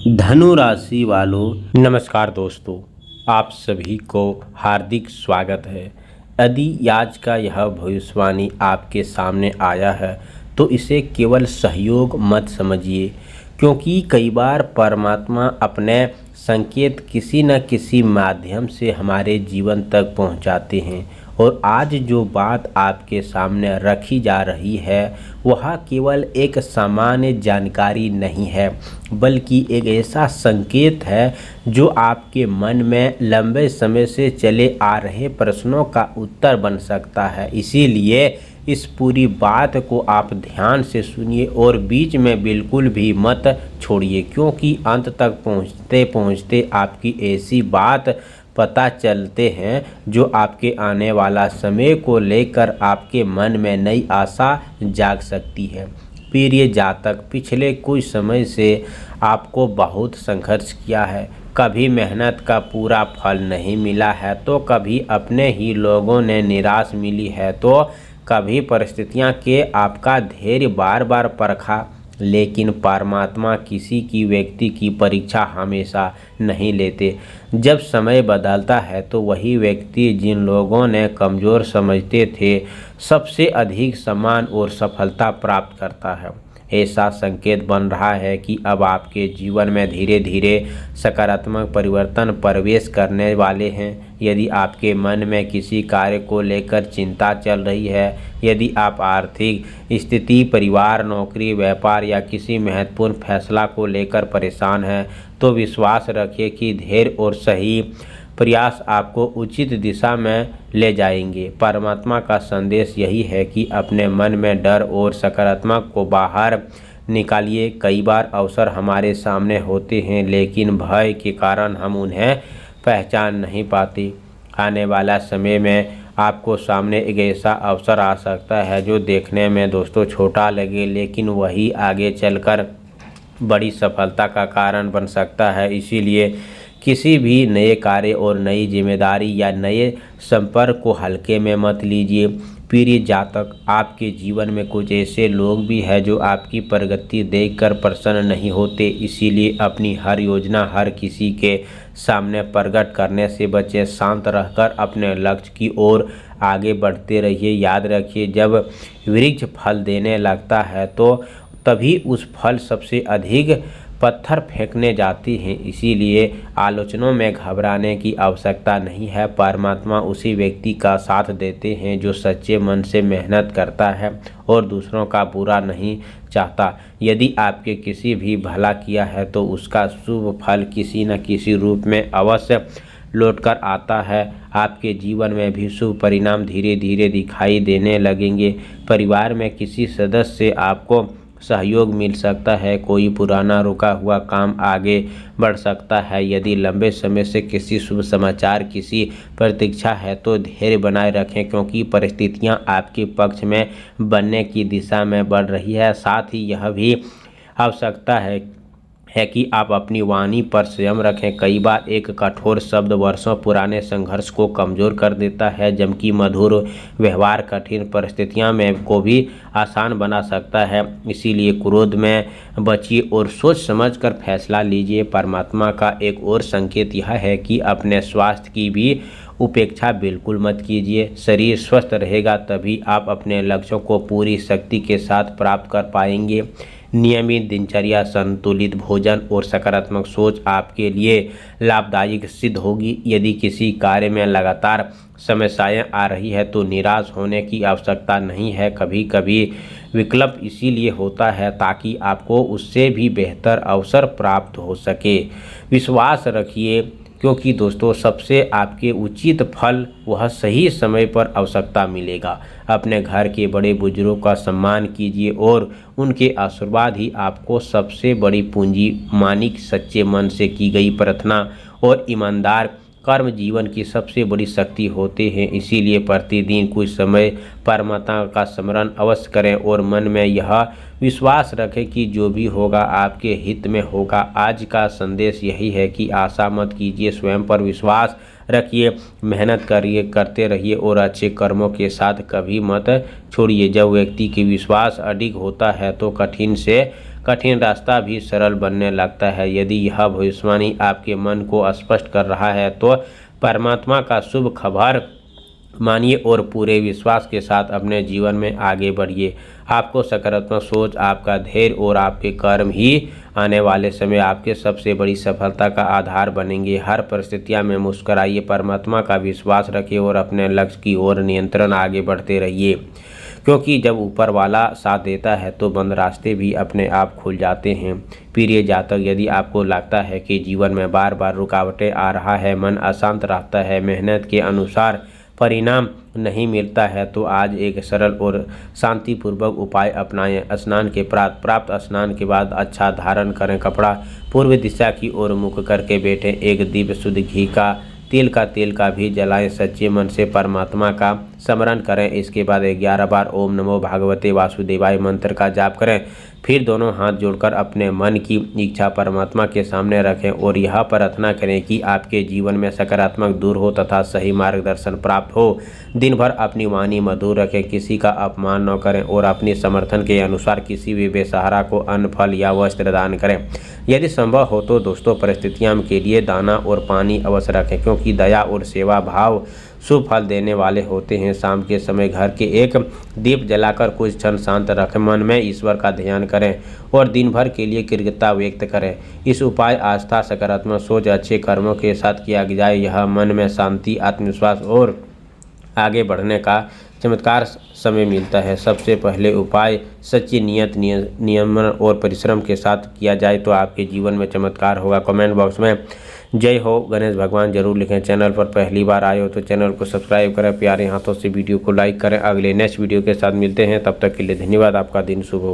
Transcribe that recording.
धनु राशि वालों, नमस्कार दोस्तों। आप सभी को हार्दिक स्वागत है। यदि आज का यह भविष्यवाणी आपके सामने आया है तो इसे केवल सहयोग मत समझिए, क्योंकि कई बार परमात्मा अपने संकेत किसी न किसी माध्यम से हमारे जीवन तक पहुंचाते हैं। और आज जो बात आपके सामने रखी जा रही है वह केवल एक सामान्य जानकारी नहीं है, बल्कि एक ऐसा संकेत है जो आपके मन में लंबे समय से चले आ रहे प्रश्नों का उत्तर बन सकता है। इसीलिए इस पूरी बात को आप ध्यान से सुनिए और बीच में बिल्कुल भी मत छोड़िए, क्योंकि अंत तक पहुँचते पहुँचते आपकी ऐसी बात पता चलते हैं जो आपके आने वाला समय को लेकर आपके मन में नई आशा जाग सकती है। प्रिय जातक, पिछले कुछ समय से आपको बहुत संघर्ष किया है। कभी मेहनत का पूरा फल नहीं मिला है तो कभी अपने ही लोगों ने निराश मिली है, तो कभी परिस्थितियां के आपका धैर्य बार बार परखा। लेकिन परमात्मा किसी की व्यक्ति की परीक्षा हमेशा नहीं लेते। जब समय बदलता है तो वही व्यक्ति जिन लोगों ने कमज़ोर समझते थे सबसे अधिक सम्मान और सफलता प्राप्त करता है। ऐसा संकेत बन रहा है कि अब आपके जीवन में धीरे धीरे सकारात्मक परिवर्तन प्रवेश करने वाले हैं। यदि आपके मन में किसी कार्य को लेकर चिंता चल रही है, यदि आप आर्थिक स्थिति, परिवार, नौकरी, व्यापार या किसी महत्वपूर्ण फैसला को लेकर परेशान हैं, तो विश्वास रखिए कि धैर्य और सही प्रयास आपको उचित दिशा में ले जाएंगे। परमात्मा का संदेश यही है कि अपने मन में डर और सकारात्मक को बाहर निकालिए। कई बार अवसर हमारे सामने होते हैं, लेकिन भय के कारण हम उन्हें पहचान नहीं पाते। आने वाला समय में आपको सामने एक ऐसा अवसर आ सकता है जो देखने में दोस्तों छोटा लगे, लेकिन वही आगे चलकर बड़ी सफलता का कारण बन सकता है। इसीलिए किसी भी नए कार्य और नई जिम्मेदारी या नए संपर्क को हल्के में मत लीजिए। प्रिय जातक, आपके जीवन में कुछ ऐसे लोग भी हैं जो आपकी प्रगति देखकर प्रसन्न नहीं होते। इसीलिए अपनी हर योजना हर किसी के सामने प्रकट करने से बचें। शांत रहकर अपने लक्ष्य की ओर आगे बढ़ते रहिए। याद रखिए, जब वृक्ष फल देने लगता है तो तभी उस फल सबसे अधिक पत्थर फेंकने जाती हैं। इसीलिए आलोचनाओं में घबराने की आवश्यकता नहीं है। परमात्मा उसी व्यक्ति का साथ देते हैं जो सच्चे मन से मेहनत करता है और दूसरों का बुरा नहीं चाहता। यदि आपके किसी भी भला किया है तो उसका शुभ फल किसी न किसी रूप में अवश्य लौटकर आता है। आपके जीवन में भी शुभ परिणाम धीरे धीरे दिखाई देने लगेंगे। परिवार में किसी सदस्य से आपको सहयोग मिल सकता है। कोई पुराना रुका हुआ काम आगे बढ़ सकता है। यदि लंबे समय से किसी शुभ समाचार किसी प्रतीक्षा है तो धैर्य बनाए रखें, क्योंकि परिस्थितियां आपके पक्ष में बनने की दिशा में बढ़ रही है। साथ ही यह भी आवश्यकता है कि आप अपनी वाणी पर संयम रखें। कई बार एक कठोर शब्द वर्षों पुराने संघर्ष को कमज़ोर कर देता है, जबकि मधुर व्यवहार कठिन परिस्थितियों में को भी आसान बना सकता है। इसीलिए क्रोध में बचिए और सोच समझकर फैसला लीजिए। परमात्मा का एक और संकेत यह है कि अपने स्वास्थ्य की भी उपेक्षा बिल्कुल मत कीजिए। शरीर स्वस्थ रहेगा तभी आप अपने लक्ष्यों को पूरी शक्ति के साथ प्राप्त कर पाएंगे। नियमित दिनचर्या, संतुलित भोजन और सकारात्मक सोच आपके लिए लाभदायक सिद्ध होगी। यदि किसी कार्य में लगातार समस्याएं आ रही है तो निराश होने की आवश्यकता नहीं है। कभी कभी विकल्प इसीलिए होता है ताकि आपको उससे भी बेहतर अवसर प्राप्त हो सके। विश्वास रखिए, क्योंकि दोस्तों सबसे आपके उचित फल वह सही समय पर आवश्यकता मिलेगा। अपने घर के बड़े बुजुर्गों का सम्मान कीजिए और उनके आशीर्वाद ही आपको सबसे बड़ी पूंजी मानिक। सच्चे मन से की गई प्रार्थना और ईमानदार कर्म जीवन की सबसे बड़ी शक्ति होते हैं। इसीलिए प्रतिदिन कुछ समय परमात्मा का स्मरण अवश्य करें और मन में यह विश्वास रखें कि जो भी होगा आपके हित में होगा। आज का संदेश यही है कि आशा मत कीजिए, स्वयं पर विश्वास रखिए, मेहनत करिए, करते रहिए और अच्छे कर्मों के साथ कभी मत छोड़िए। जब व्यक्ति की विश्वास अडिग होता है तो कठिन से कठिन रास्ता भी सरल बनने लगता है। यदि यह भविष्यवाणी आपके मन को स्पष्ट कर रहा है तो परमात्मा का शुभ खबर मानिए और पूरे विश्वास के साथ अपने जीवन में आगे बढ़िए। आपको सकारात्मक सोच, आपका धैर्य और आपके कर्म ही आने वाले समय आपके सबसे बड़ी सफलता का आधार बनेंगे। हर परिस्थितियों में मुस्कुराइए, परमात्मा का विश्वास रखिए और अपने लक्ष्य की ओर निरंतर आगे बढ़ते रहिए, क्योंकि जब ऊपर वाला साथ देता है तो बंद रास्ते भी अपने आप खुल जाते हैं। प्रिय जातक, यदि आपको लगता है कि जीवन में बार बार रुकावटें आ रहा है, मन अशांत रहता है, मेहनत के अनुसार परिणाम नहीं मिलता है, तो आज एक सरल और शांतिपूर्वक उपाय अपनाएं। स्नान के प्राप्त स्नान के बाद अच्छा धारण करें, कपड़ा पूर्व दिशा की ओर मुख करके बैठें, एक दीप शुद्ध घी का तेल का भी जलाएं, सच्चे मन से परमात्मा का स्मरण करें। इसके बाद 11 बार ओम नमो भगवते वासुदेवाय मंत्र का जाप करें। फिर दोनों हाथ जोड़कर अपने मन की इच्छा परमात्मा के सामने रखें और यह प्रार्थना करें कि आपके जीवन में सकारात्मक दूर हो तथा सही मार्गदर्शन प्राप्त हो। दिन भर अपनी वाणी मधुर रखें, किसी का अपमान न करें और अपने समर्थन के अनुसार किसी भी बेसहारा को अन्न, फल या वस्त्र दान करें। यदि संभव हो तो दोस्तों परिस्थितियों के लिए दाना और पानी अवश्य रखें, क्योंकि दया और सेवा भाव शुभ फल देने वाले होते हैं। शाम के समय घर के एक दीप जलाकर कुछ क्षण शांत रखें, मन में ईश्वर का ध्यान करें और दिन भर के लिए कृतज्ञता व्यक्त करें। इस उपाय आस्था, सकारात्मक सोच, अच्छे कर्मों के साथ किया जाए। यह मन में शांति, आत्मविश्वास और आगे बढ़ने का चमत्कार समय मिलता है। सबसे पहले उपाय सच्ची नियत, नियमन और परिश्रम के साथ किया जाए तो आपके जीवन में चमत्कार होगा। कमेंट बॉक्स में जय हो गणेश भगवान जरूर लिखें। चैनल पर पहली बार आए हो तो चैनल को सब्सक्राइब करें, प्यारे हाथों से वीडियो को लाइक करें। अगले नेक्स्ट वीडियो के साथ मिलते हैं, तब तक के लिए धन्यवाद। आपका दिन शुभ हो।